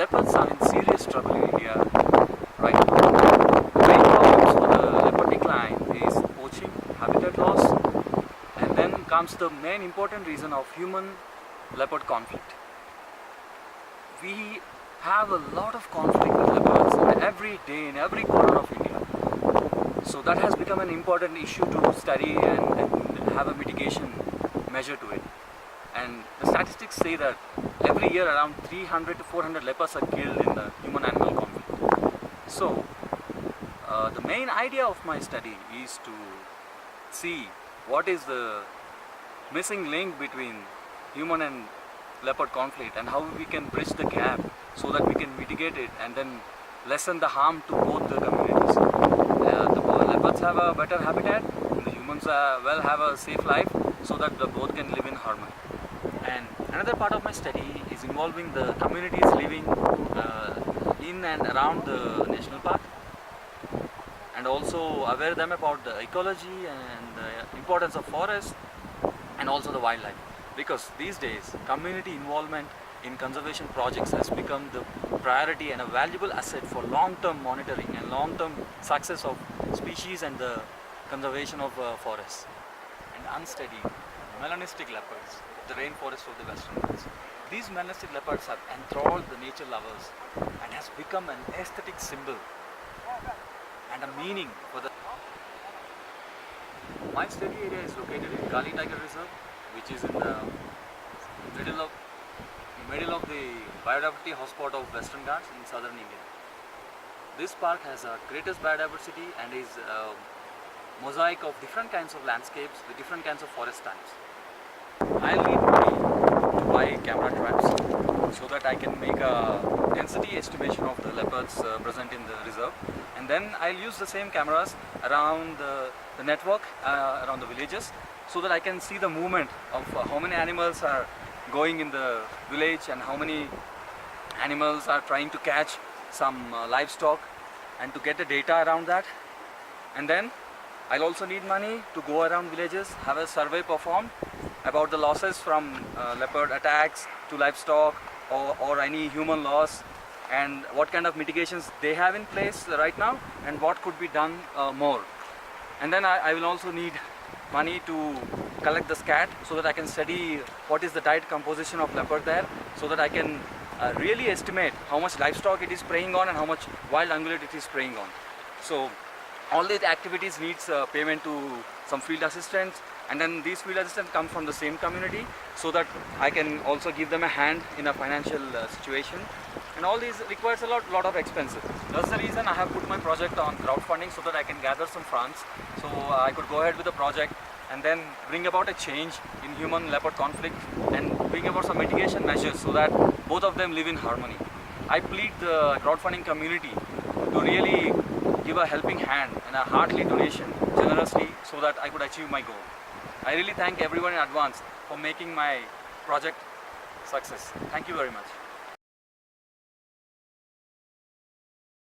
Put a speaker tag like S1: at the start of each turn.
S1: leopards are in serious trouble in India right now. The main problems for the leopard decline is poaching, habitat loss, and then comes the main important reason of human-leopard conflict. We have a lot of conflict with leopards every day in every corner of India. So that has become an important issue to study and have a mitigation measure to it. And the statistics say that every year around 300 to 400 leopards are killed in the human-animal conflict. So the main idea of my study is to see what is the missing link between human and leopard conflict and how we can bridge the gap so that we can mitigate it and then lessen the harm to both the communities. The leopards have a better habitat, and the humans have a safe life so that the both can live in harmony. And another part of my study is involving the communities living in and around the national park, and also aware them about the ecology and the importance of forests and also the wildlife. Because these days, community involvement in conservation projects has become the priority and a valuable asset for long-term monitoring and long-term success of species and the conservation of forests. And unstudied melanistic leopards, the rainforest of the Western Ghats. These melanistic leopards have enthralled the nature lovers and has become an aesthetic symbol and a meaning for the... My study area is located in Kali Tiger Reserve, which is in the middle of the biodiversity hotspot of Western Ghats in southern India. This park has a greatest biodiversity and is a mosaic of different kinds of landscapes with different kinds of forest types. I'll need money to buy camera traps so that I can make a density estimation of the leopards present in the reserve, and then I'll use the same cameras around the network, around the villages, so that I can see the movement of how many animals are going in the village and how many animals are trying to catch some livestock, and to get the data around that. And then I'll also need money to go around villages, have a survey performed about the losses from leopard attacks to livestock or any human loss, and what kind of mitigations they have in place right now and what could be done more. And then I will also need money to collect the scat so that I can study what is the diet composition of leopard there, so that I can really estimate how much livestock it is preying on and how much wild ungulate it is preying on. So all these activities needs payment to some field assistants, and then these field assistants come from the same community so that I can also give them a hand in a financial situation. And all these requires a lot of expenses. That's the reason I have put my project on crowdfunding, so that I can gather some funds so I could go ahead with the project and then bring about a change in human-leopard conflict and bring about some mitigation measures so that both of them live in harmony. I plead the crowdfunding community to really give a helping hand and a heartily donation generously so that I could achieve my goal. I really thank everyone in advance for making my project success. Thank you very much.